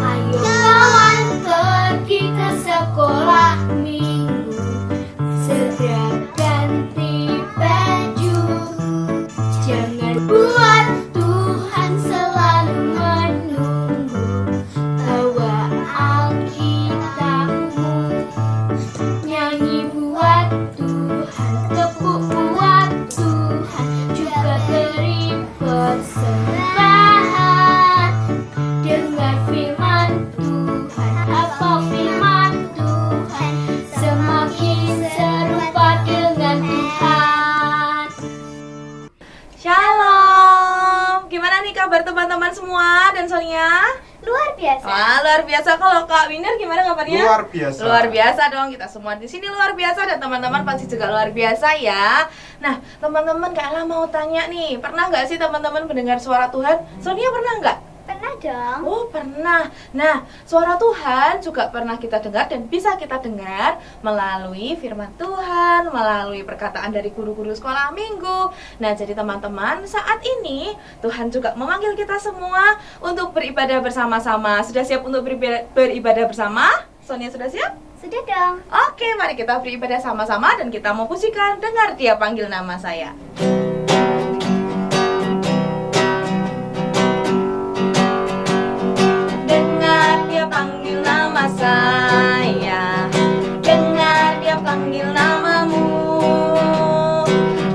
Ayo kawan pergi ke sekolah minggu, segera ganti baju. Jangan buat Tuhan selalu menunggu. Bawa Alkitabmu, nyanyi buat Tuhan, tepuk buat Tuhan, juga beri persembahan. Dengar firman Tuhan, hafal firman Tuhan, semakin serupa dengan Tuhan. Shalom. Gimana nih kabar teman-teman semua dan Sonia? Luar biasa. Wah, luar biasa. Kalau Kak Winner gimana kabarnya? Luar biasa. Luar biasa dong, kita semua di sini luar biasa dan teman-teman pasti juga luar biasa ya. Nah, teman-teman Kak Ella mau tanya nih, pernah nggak sih teman-teman mendengar suara Tuhan? Sonia pernah nggak? Pernah dong. Oh, pernah. Nah, suara Tuhan juga pernah kita dengar dan bisa kita dengar melalui firman Tuhan, melalui perkataan dari guru-guru sekolah minggu. Nah, jadi teman-teman, saat ini Tuhan juga memanggil kita semua untuk beribadah bersama-sama. Sudah siap untuk beribadah bersama? Sonia sudah siap? Sudah dong. Oke, mari kita beribadah sama-sama dan kita mau pujikan Dengar Dia Panggil Nama Saya. Dengar Dia panggil nama saya, dengar Dia panggil namamu,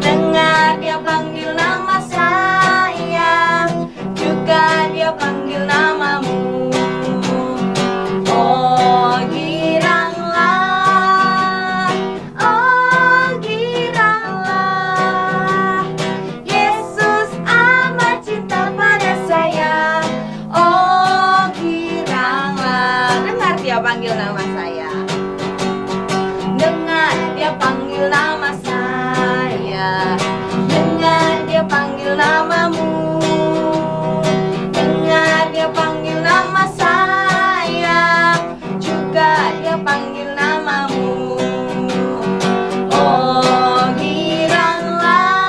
dengar Dia panggil nama saya, juga Dia panggil namamu. Oh giranglah, Yesus amat cinta pada saya. Oh giranglah, dengar Dia panggil nama saya, dengar Dia panggil nama saya, dengar Dia panggil namamu, dengar Dia panggil nama saya, juga Dia panggil namamu. Oh giranglah,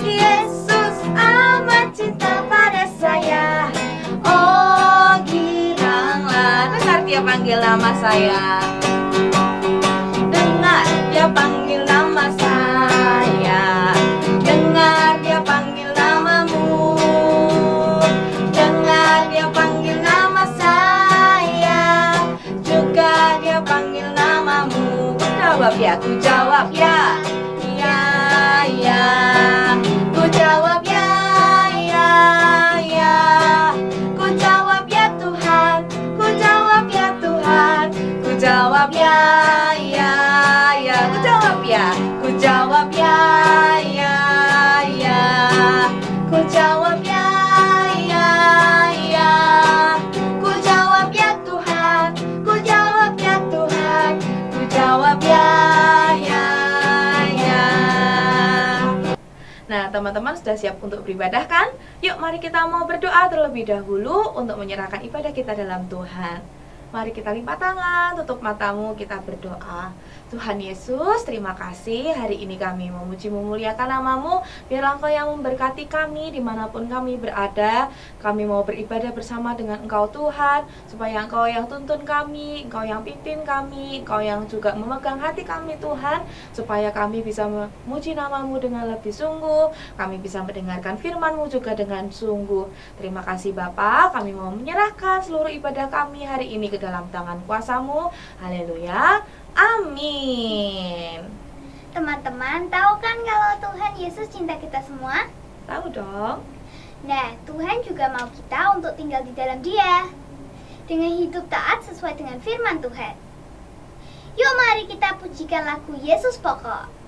Yesus amat cinta pada saya. Oh giranglah, dengar Dia panggil nama saya, dengar Dia panggil nama saya, dengar Dia panggil namamu, dengar Dia panggil nama saya, juga Dia panggil namamu. Ku jawab ya, ku jawab ya, ya, ya. Ku jawab ya, ya, ya. Ku jawab ya Tuhan, ku jawab ya Tuhan, ku jawab ya, ya, ya. Ku jawab ya, ku jawab ya, ya, ya. Ku jawab ya, ya, ya. Ku jawab ya Tuhan, ku jawab ya Tuhan, ku jawab ya, ya, ya. Nah, teman-teman sudah siap untuk beribadah kan? Yuk, mari kita mau berdoa terlebih dahulu untuk menyerahkan ibadah kita dalam Tuhan. Mari kita lipat tangan, tutup matamu, kita berdoa. Tuhan Yesus, terima kasih hari ini kami memuji memuliakan namamu. Biarlah Engkau yang memberkati kami dimanapun kami berada. Kami mau beribadah bersama dengan Engkau Tuhan, supaya Engkau yang tuntun kami, Engkau yang pimpin kami, Engkau yang juga memegang hati kami Tuhan, supaya kami bisa memuji namamu dengan lebih sungguh, kami bisa mendengarkan firman-Mu juga dengan sungguh. Terima kasih Bapa, kami mau menyerahkan seluruh ibadah kami hari ini ke dalam tangan kuasa-Mu. Haleluya. Amin. Teman-teman, tahu kan kalau Tuhan Yesus cinta kita semua? Tahu dong. Nah, Tuhan juga mau kita untuk tinggal di dalam Dia dengan hidup taat sesuai dengan firman Tuhan. Yuk mari kita pujikan lagu Yesus Pokok.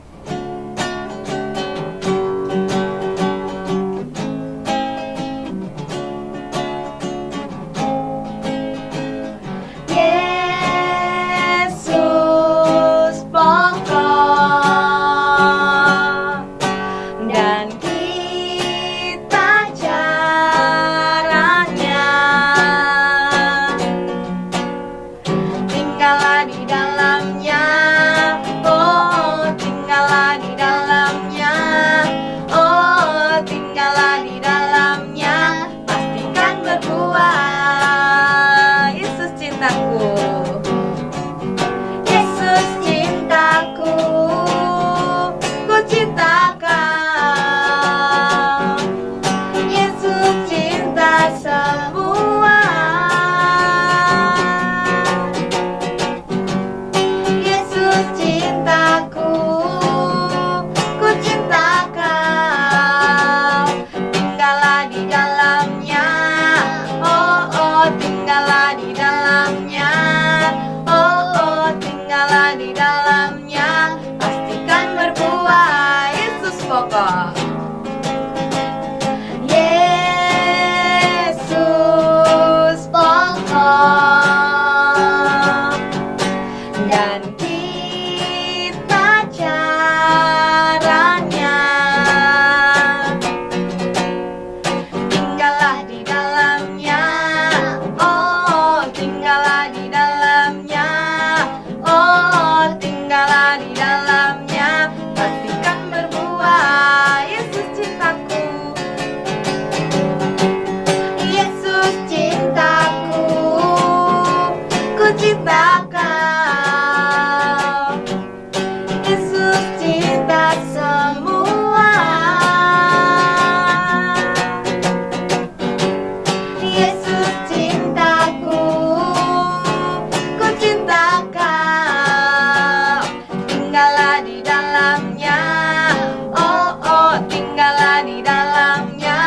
Yesus pokok dan kita jaraknya pokok. Yesus pokok Dan kita caranya tinggallah di dalamnya. Oh, tinggallah di dalamnya. Oh, tinggallah di dalamnya. Pastikan berbuah. Yesus cintaku. Yesus cintaku. Ku cinta kau. Yesus cinta semua. Yesus cintaku. Ku cinta kau. Tinggallah di dalamnya. Oh, oh, tinggallah di dalamnya.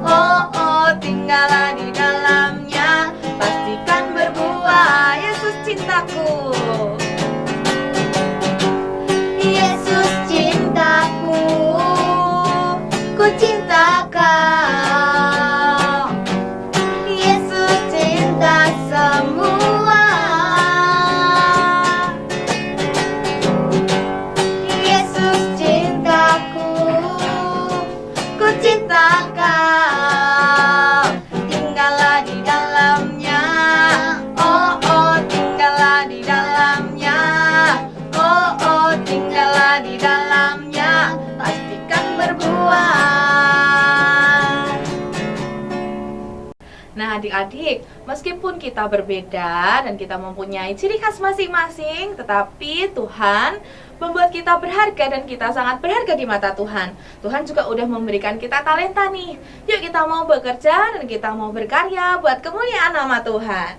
Oh, oh, tinggallah di dalamnya. Pastikan berbuah. Yesus cintaku. Yesus cintaku. Ku cinta kau. Yesus cinta semua. Yesus cintaku. Ku cinta kau. Tinggallah di dalamnya. Oh, oh, tinggallah di dalamnya. Oh, oh, tinggallah di dalamnya. Pastikan berbuah. Nah, adik-adik, meskipun kita berbeda dan kita mempunyai ciri khas masing-masing, tetapi Tuhan membuat kita berharga dan kita sangat berharga di mata Tuhan. Tuhan juga udah memberikan kita talenta nih. Yuk kita mau bekerja dan kita mau berkarya buat kemuliaan nama Tuhan.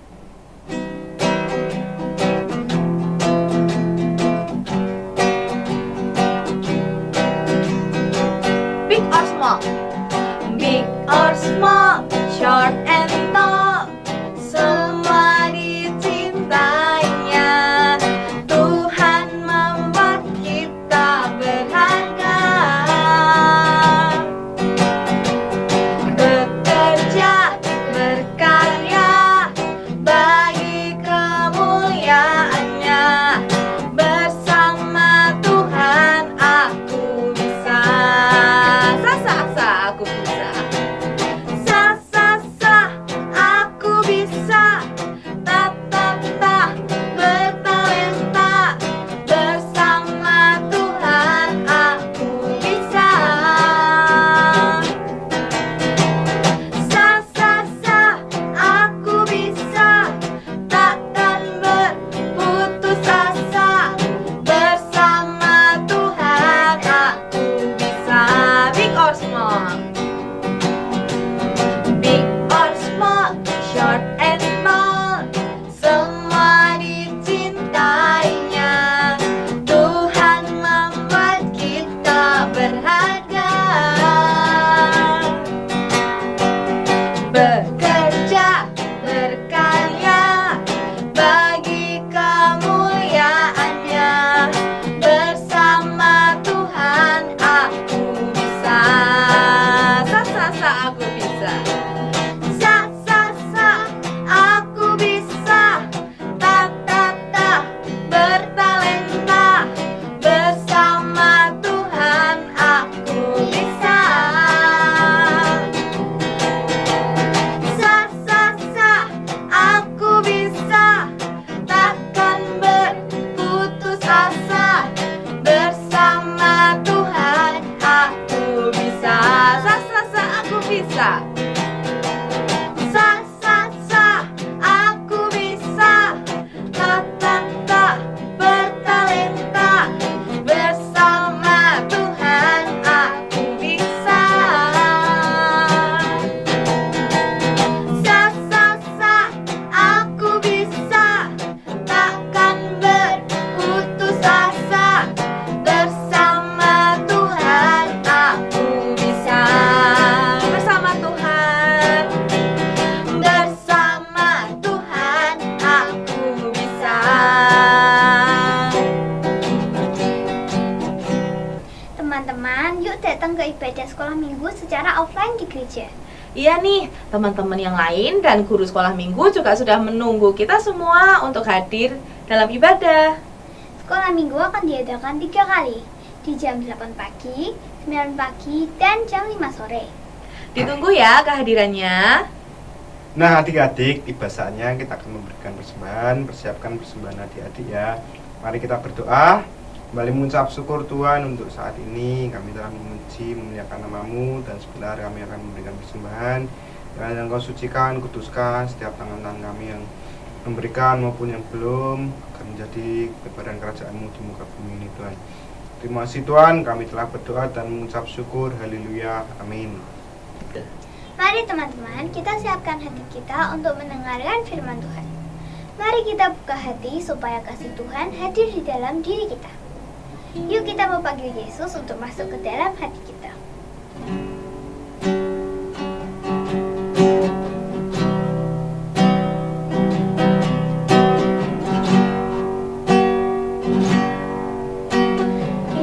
Big or small? Big or small, short and tall, semua dicintainya. Tuhan membuat kita berharga. Bekerja, berkarya, bagi kemuliaannya. Bersama Tuhan aku bisa. Sa, sa, sa, aku bisa. Sa, Teman-teman, yuk datang ke ibadah sekolah minggu secara offline di gereja. Iya nih, teman-teman yang lain dan guru sekolah minggu juga sudah menunggu kita semua untuk hadir dalam ibadah. Sekolah minggu akan diadakan 3 kali, di jam 8 pagi, 9 pagi, dan jam 5 sore. Ditunggu ya kehadirannya. Nah adik-adik, tiba saatnya kita akan memberikan persembahan. Persiapkan persembahan adik-adik ya. Mari kita berdoa, kembali mengucap syukur Tuhan untuk saat ini. Kami telah memuji, memuliakan nama-Mu, dan sebentar kami akan memberikan persembahan. Dan Engkau sucikan, kuduskan setiap tangan-tangan kami yang memberikan maupun yang belum, akan menjadi kebenaran kerajaan-Mu di muka bumi ini Tuhan. Terima kasih Tuhan, kami telah berdoa dan mengucap syukur. Haleluya, amin. Mari teman-teman, kita siapkan hati kita untuk mendengarkan firman Tuhan. Mari kita buka hati supaya kasih Tuhan hadir di dalam diri kita. Yuk kita memanggil Yesus untuk masuk ke dalam hati kita.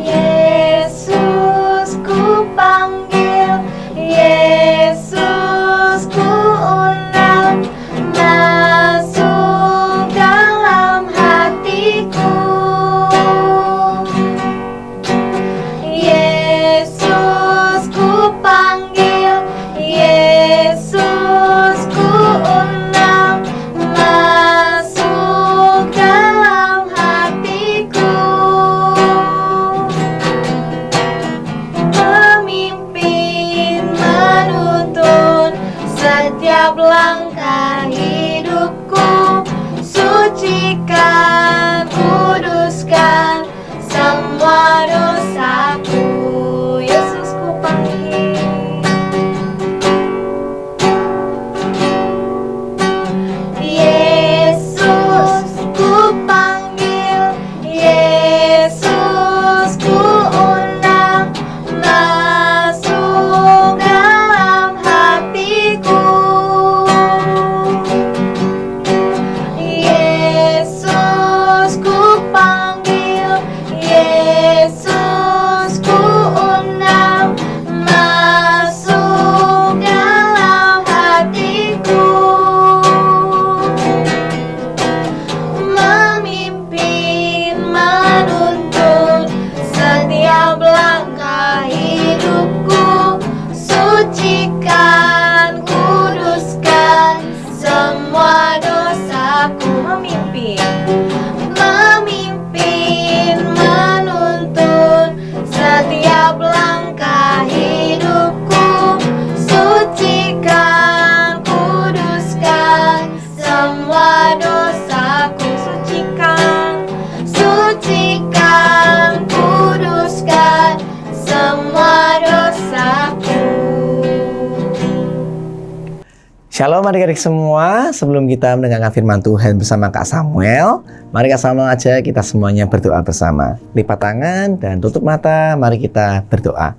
Yesus ku panggil, Yesus ku undang, masuk dalam hatiku. Yesus ku panggil, Yesus ku undang, masuk dalam hatiku. Memimpin, menuntun setiap langkah hidupku, sucikan, kuduskan semua dosaku. Yesus ku panggil, Yesus ku panggil, Yesus ku undang, masuk dalam hatiku. Yesus ku panggil, Yesus ku undang, masuk dalam hatiku. Memimpin, menuntun setiap langkah hidupku, sucikan, kuduskan semua dosaku. Memimpin, menuntun setiap langkah hidupku, sucikan, kuduskan semua dosaku. Sucikan, kuduskan semua dosaku. Shalom adik-adik semua, sebelum kita mendengarkan firman Tuhan bersama Kak Samuel, mari Kak Samuel aja kita semuanya berdoa bersama. Lipat tangan dan tutup mata, mari kita berdoa.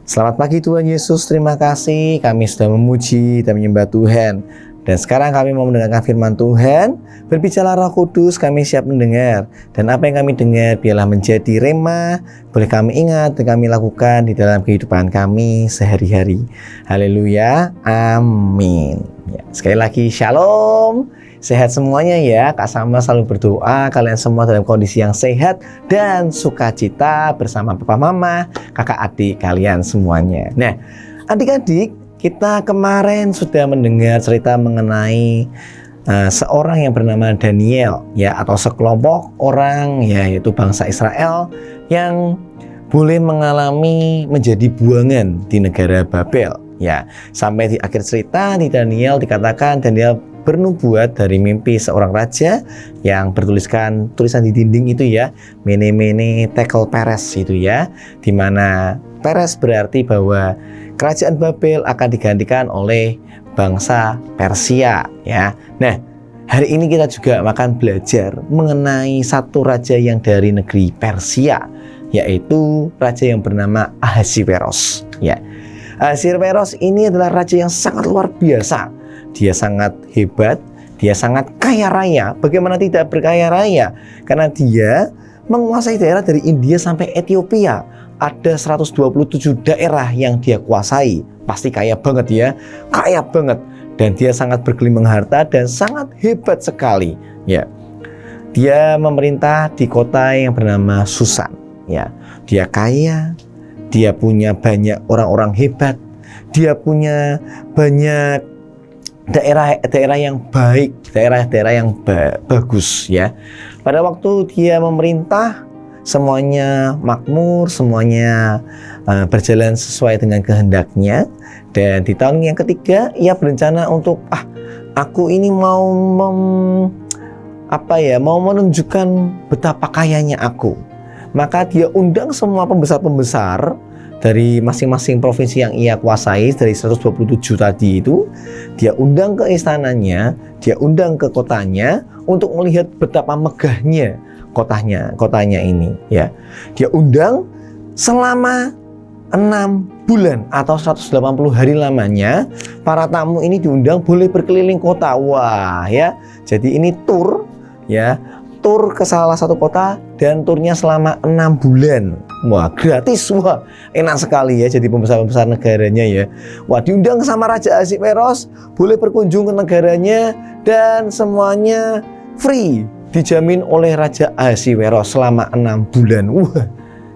Selamat pagi Tuhan Yesus, terima kasih kami sudah memuji dan menyembah Tuhan. Dan sekarang kami mau mendengarkan firman Tuhan. Berbicara Roh Kudus, kami siap mendengar. Dan apa yang kami dengar biarlah menjadi rema, boleh kami ingat dan kami lakukan di dalam kehidupan kami sehari-hari. Haleluya, amin. Ya, sekali lagi shalom. Sehat semuanya ya. Kak Samuel selalu berdoa kalian semua dalam kondisi yang sehat dan sukacita bersama papa mama, kakak adik kalian semuanya. Nah, adik-adik, kita kemarin sudah mendengar cerita mengenai seorang yang bernama Daniel ya, atau sekelompok orang ya, yaitu bangsa Israel yang boleh mengalami menjadi buangan di negara Babel ya. Sampai di akhir cerita di Daniel dikatakan Daniel bernubuat dari mimpi seorang raja yang bertuliskan tulisan di dinding itu ya, Mene Mene Tekel Peres itu ya, dimana Peres berarti bahwa kerajaan Babel akan digantikan oleh bangsa Persia ya. Nah, hari ini kita juga akan belajar mengenai satu raja yang dari negeri Persia, yaitu raja yang bernama Ahasveros ya. Ahasveros ini adalah raja yang sangat luar biasa. Dia sangat hebat, dia sangat kaya raya. Bagaimana tidak berkaya raya? Karena dia menguasai daerah dari India sampai Ethiopia. ada 127 daerah yang dia kuasai. Pasti kaya banget ya, kaya banget. Dan dia sangat bergelimang harta dan sangat hebat sekali. Ya, dia memerintah di kota yang bernama Susan. Ya, dia kaya, dia punya banyak orang-orang hebat, dia punya banyak daerah-daerah yang baik, daerah-daerah yang bagus ya. Pada waktu dia memerintah, semuanya makmur, semuanya berjalan sesuai dengan kehendaknya. Dan di tahun yang ketiga, ia berencana untuk aku ini mau menunjukkan betapa kayanya aku. Maka dia undang semua pembesar-pembesar dari masing-masing provinsi yang ia kuasai, dari 127 tadi itu, dia undang ke istananya, dia undang ke kotanya untuk melihat betapa megahnya kotanya ini ya. Dia undang selama 6 bulan atau 180 hari lamanya. Para tamu ini diundang boleh berkeliling kota. Wah ya, jadi ini tur ya, tur ke salah satu kota dan turnya selama 6 bulan. Wah, gratis. Wah, enak sekali ya jadi pembesar-pembesar negaranya ya. Wah, diundang sama Raja Ahasveros, boleh berkunjung ke negaranya dan semuanya free, dijamin oleh Raja Ahasveros selama 6 bulan. Wah,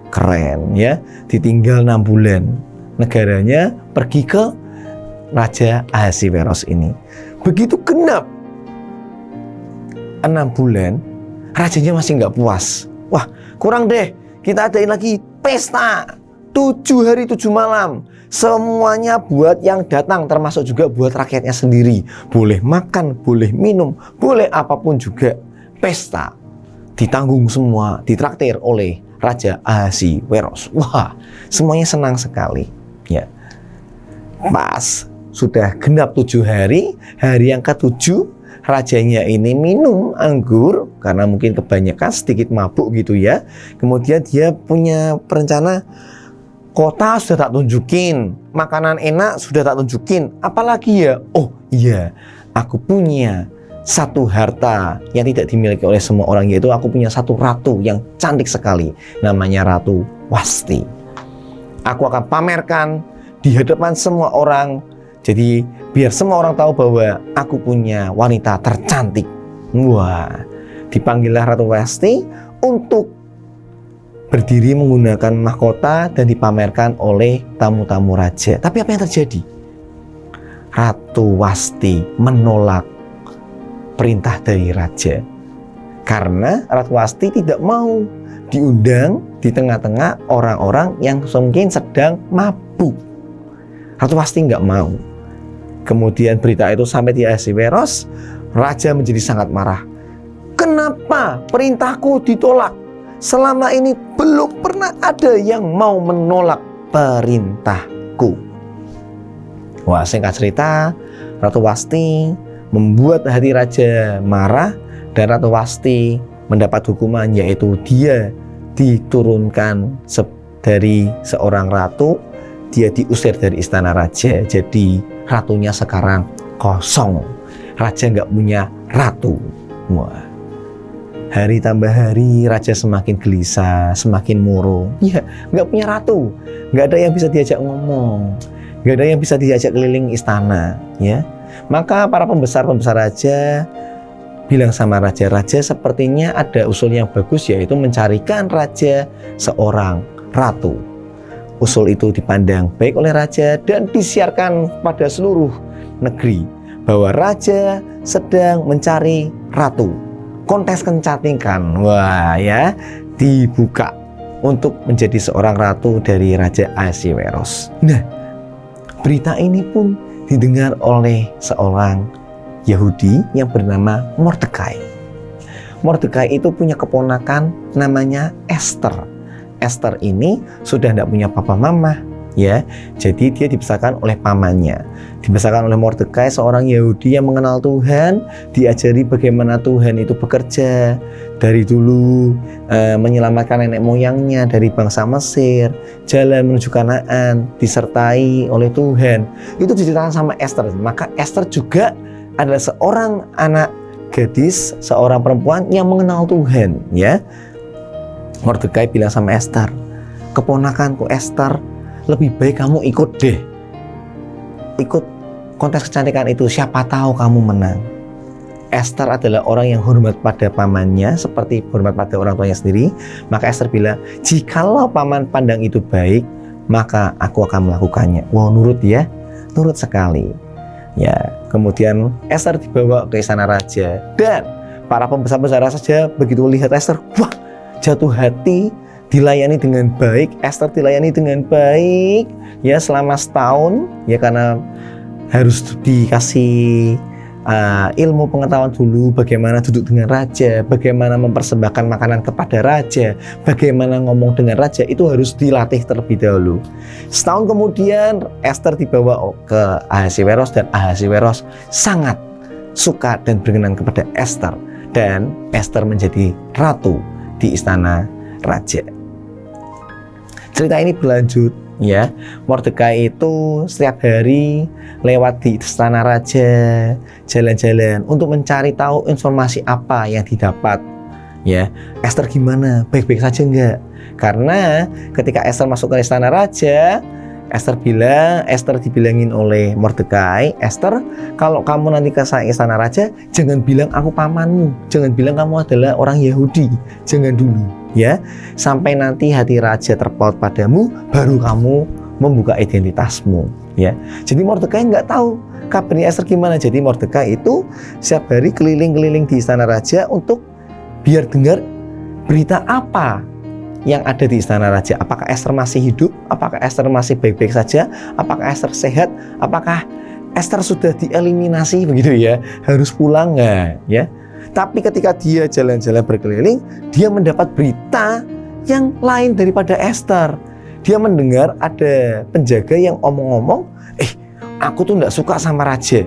keren ya. Ditinggal 6 bulan, negaranya pergi ke Raja Ahasveros ini. Begitu genap 6 bulan, rajanya masih nggak puas. Wah, kurang deh, kita adain lagi pesta 7 hari 7 malam. Semuanya buat yang datang, termasuk juga buat rakyatnya sendiri. Boleh makan, boleh minum, boleh apapun juga. Pesta ditanggung semua, ditraktir oleh Raja Ahasveros. Wah, semuanya senang sekali ya. Pas sudah genap 7 hari, hari yang ke-7, rajanya ini minum anggur karena mungkin kebanyakan, sedikit mabuk gitu ya. Kemudian dia punya perencana, kota sudah tak tunjukin, makanan enak sudah tak tunjukin, apalagi ya? Oh iya, aku punya satu harta yang tidak dimiliki oleh semua orang, yaitu aku punya satu ratu yang cantik sekali, namanya Ratu Wasti. Aku akan pamerkan di hadapan semua orang, jadi biar semua orang tahu bahwa aku punya wanita tercantik. Wah, dipanggillah Ratu Wasti untuk berdiri menggunakan mahkota dan dipamerkan oleh tamu-tamu raja. Tapi apa yang terjadi? Ratu Wasti menolak perintah dari raja, karena Ratu Wasti tidak mau diundang di tengah-tengah orang-orang yang mungkin sedang mabuk. Ratu Wasti nggak mau. Kemudian berita itu sampai di Ahasveros, raja menjadi sangat marah. Kenapa perintahku ditolak? Selama ini belum pernah ada yang mau menolak perintahku. Wah, singkat cerita, Ratu Wasti membuat hati raja marah, dan Ratu Wasti mendapat hukuman, yaitu dia diturunkan dari seorang ratu, dia diusir dari istana raja. Jadi ratunya sekarang kosong, raja nggak punya ratu. Wah, hari tambah hari raja semakin gelisah, semakin murung. Ya, nggak punya ratu, nggak ada yang bisa diajak ngomong, nggak ada yang bisa diajak keliling istana ya. Maka para pembesar-pembesar raja bilang sama raja, sepertinya ada usul yang bagus, yaitu mencarikan raja seorang ratu. Usul itu dipandang baik oleh raja dan disiarkan pada seluruh negeri bahwa raja sedang mencari ratu. Kontes kecantikan, wah ya, dibuka untuk menjadi seorang ratu dari Raja Ahasveros. Nah, berita ini pun didengar oleh seorang Yahudi yang bernama Mordekai. Mordekai itu punya keponakan namanya Esther. Esther ini sudah tidak punya papa mama ya, jadi dia dibesarkan oleh pamannya, dibesarkan oleh Mordekai, seorang Yahudi yang mengenal Tuhan, diajari bagaimana Tuhan itu bekerja dari dulu, menyelamatkan nenek moyangnya dari bangsa Mesir, jalan menuju Kanaan, disertai oleh Tuhan. Itu diceritakan sama Esther. Maka Esther juga adalah seorang anak gadis, seorang perempuan yang mengenal Tuhan ya. Mordekai bilang sama Esther, keponakanku Esther, lebih baik kamu ikut deh. Ikut kontes kecantikan itu, siapa tahu kamu menang. Esther adalah orang yang hormat pada pamannya seperti hormat pada orang tuanya sendiri. Maka Esther bilang, jikalau paman pandang itu baik, maka aku akan melakukannya. Wow, nurut ya, nurut sekali. Ya, kemudian Esther dibawa ke istana raja dan para pembesar-pembesar saja begitu lihat Esther, wah, jatuh hati, dilayani dengan baik. Esther dilayani dengan baik ya selama setahun ya, karena harus dikasih ilmu pengetahuan dulu, bagaimana duduk dengan raja, bagaimana mempersembahkan makanan kepada raja, bagaimana ngomong dengan raja, itu harus dilatih terlebih dahulu. Setahun kemudian Esther dibawa ke Ahasiweros dan Ahasiweros sangat suka dan berkenan kepada Esther dan Esther menjadi ratu di istana raja. Cerita ini berlanjut ya. Mordekai itu setiap hari lewat di istana raja, jalan-jalan untuk mencari tahu informasi apa yang didapat ya. Esther gimana? Baik-baik saja enggak? Karena ketika Esther masuk ke istana raja, Esther dibilangin oleh Mordekai, Esther, kalau kamu nanti ke istana raja, jangan bilang aku pamanmu, jangan bilang kamu adalah orang Yahudi, jangan dulu ya, sampai nanti hati raja terpaut padamu, baru kamu membuka identitasmu ya. Jadi Mordekai nggak tahu kabarnya Esther gimana. Jadi Mordekai itu setiap hari keliling-keliling di istana raja untuk biar dengar berita apa yang ada di istana raja. Apakah Esther masih hidup? Apakah Esther masih baik-baik saja? Apakah Esther sehat? Apakah Esther sudah dieliminasi begitu ya? Harus pulang nggak ya? Tapi ketika dia jalan-jalan berkeliling, dia mendapat berita yang lain daripada Esther. Dia mendengar ada penjaga yang omong-omong, aku tuh nggak suka sama raja.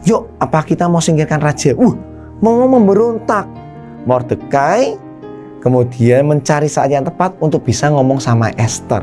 Yuk, apa kita mau singkirkan raja? Mau memberontak. Mordekai kemudian mencari saat yang tepat untuk bisa ngomong sama Esther,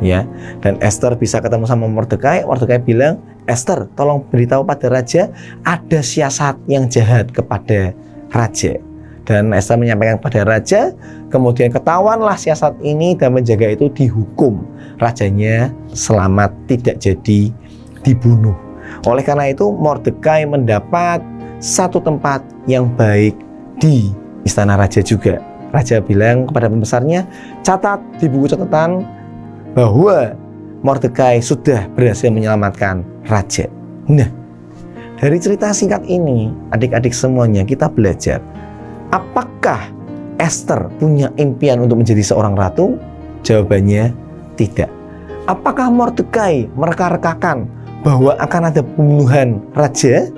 ya. Dan Esther bisa ketemu sama Mordekai. Mordekai bilang, Esther, tolong beritahu pada raja ada siasat yang jahat kepada raja. Dan Esther menyampaikan kepada raja, kemudian ketahuanlah siasat ini dan penjaga itu dihukum. Rajanya selamat, tidak jadi dibunuh. Oleh karena itu Mordekai mendapat satu tempat yang baik di istana raja juga. Raja bilang kepada pembesarnya, catat di buku catatan bahwa Mordekai sudah berhasil menyelamatkan raja. Nah, dari cerita singkat ini, adik-adik semuanya kita belajar, apakah Esther punya impian untuk menjadi seorang ratu? Jawabannya tidak. Apakah Mordekai mereka-rekakan bahwa akan ada pembunuhan raja?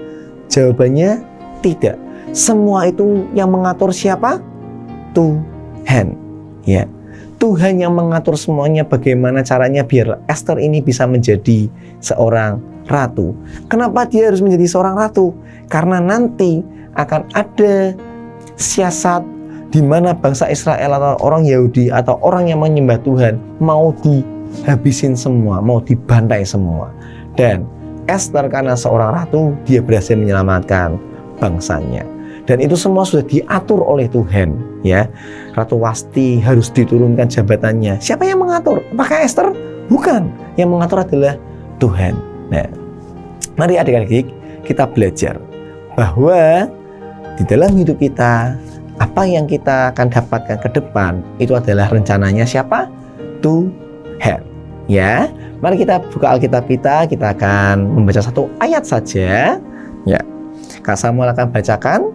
Jawabannya tidak. Semua itu yang mengatur siapa? Tuhan, ya. Tuhan yang mengatur semuanya, bagaimana caranya biar Esther ini bisa menjadi seorang ratu. Kenapa dia harus menjadi seorang ratu? Karena nanti akan ada siasat di mana bangsa Israel atau orang Yahudi atau orang yang menyembah Tuhan mau dihabisin semua, mau dibantai semua. Dan Esther karena seorang ratu, dia berhasil menyelamatkan bangsanya. Dan itu semua sudah diatur oleh Tuhan, ya. Ratu Wasti harus diturunkan jabatannya. Siapa yang mengatur? Apakah Esther? Bukan. Yang mengatur adalah Tuhan. Nah, mari adik-adik kita belajar bahwa di dalam hidup kita, apa yang kita akan dapatkan ke depan itu adalah rencananya siapa? Tuhan. Ya, mari kita buka Alkitab kita akan membaca satu ayat saja. Ya, Kak Samuel akan bacakan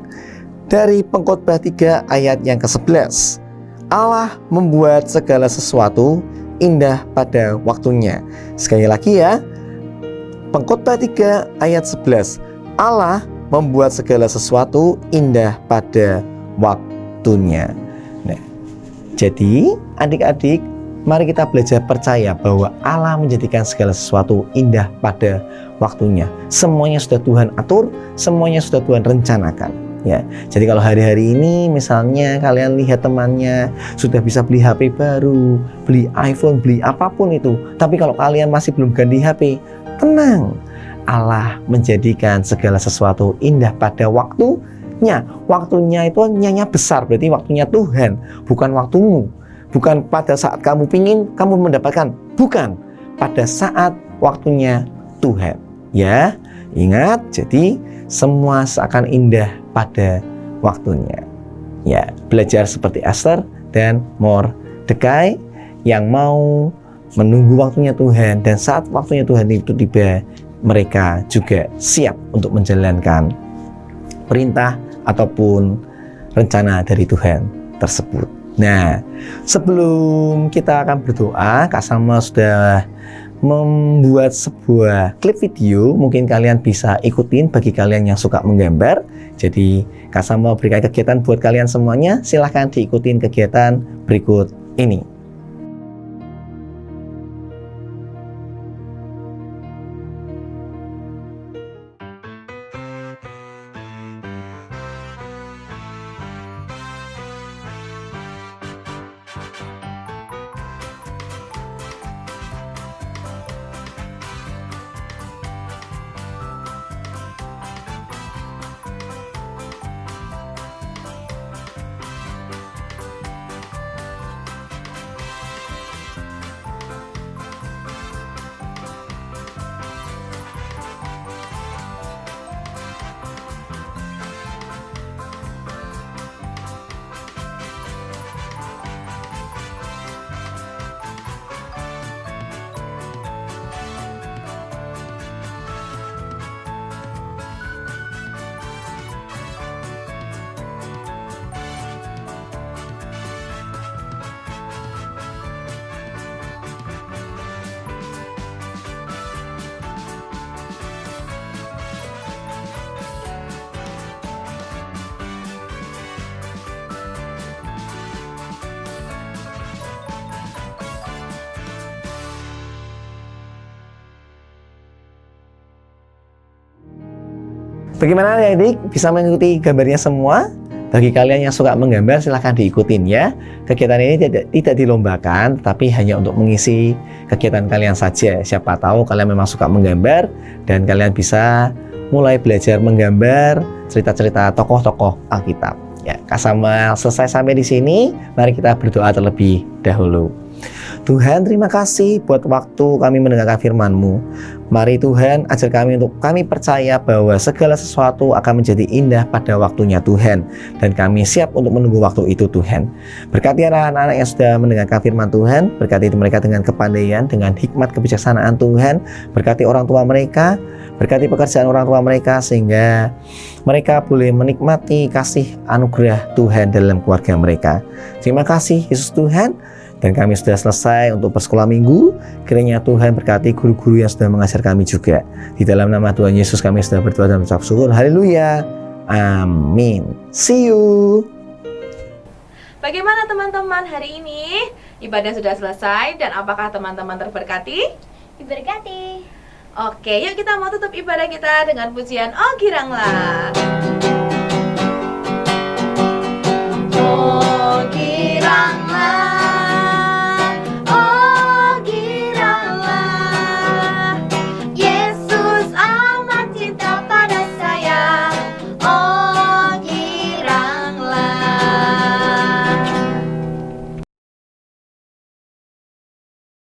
dari Pengkhotbah 3 ayat yang ke-11. Allah membuat segala sesuatu indah pada waktunya. Sekali lagi ya, Pengkhotbah 3 ayat 11. Allah membuat segala sesuatu indah pada waktunya. Nah, jadi adik-adik, mari kita belajar percaya bahwa Allah menjadikan segala sesuatu indah pada waktunya. Semuanya sudah Tuhan atur, semuanya sudah Tuhan rencanakan. Ya, jadi kalau hari-hari ini misalnya kalian lihat temannya sudah bisa beli HP baru, beli iPhone, beli apapun itu, tapi kalau kalian masih belum ganti HP, tenang. Allah menjadikan segala sesuatu indah pada waktunya. Waktunya itu nyanya besar, berarti waktunya Tuhan, bukan waktumu. bukan pada saat kamu pingin kamu mendapatkan, bukan, pada saat waktunya Tuhan. Ya, ingat, jadi semua seakan indah pada waktunya. Ya, belajar seperti Esther dan Mordekai yang mau menunggu waktunya Tuhan, dan saat waktunya Tuhan itu tiba, mereka juga siap untuk menjalankan perintah ataupun rencana dari Tuhan tersebut. Nah, sebelum kita akan berdoa, Kak Samuel sudah membuat sebuah klip video, mungkin kalian bisa ikutin bagi kalian yang suka menggambar. Jadi Kak Samuel berikan kegiatan buat kalian semuanya, silahkan diikutin kegiatan berikut ini. Bagaimana adik-adik, bisa mengikuti gambarnya semua? Bagi kalian yang suka menggambar, silahkan diikutin ya. Kegiatan ini tidak dilombakan, tapi hanya untuk mengisi kegiatan kalian saja. Siapa tahu kalian memang suka menggambar dan kalian bisa mulai belajar menggambar cerita-cerita tokoh-tokoh Alkitab. Ya, Kak Samuel selesai sampai di sini. Mari kita berdoa terlebih dahulu. Tuhan, terima kasih buat waktu kami mendengarkan firman-Mu. Mari Tuhan, ajar kami untuk kami percaya bahwa segala sesuatu akan menjadi indah pada waktunya Tuhan. Dan kami siap untuk menunggu waktu itu Tuhan. Berkati anak-anak yang sudah mendengarkan firman Tuhan. Berkati mereka dengan kepandaian, dengan hikmat kebijaksanaan Tuhan. Berkati orang tua mereka. Berkati pekerjaan orang tua mereka sehingga mereka boleh menikmati kasih anugerah Tuhan dalam keluarga mereka. Terima kasih Yesus Tuhan. Dan kami sudah selesai untuk bersekolah minggu. Kiranya Tuhan berkati guru-guru yang sudah mengajar kami juga. Di dalam nama Tuhan Yesus kami sudah berdoa dan mengucap syukur. Haleluya. Amin. See you. Bagaimana teman-teman hari ini? Ibadah sudah selesai dan apakah teman-teman terberkati? Diberkati. Oke, yuk kita mau tutup ibadah kita dengan pujian Oh Giranglah.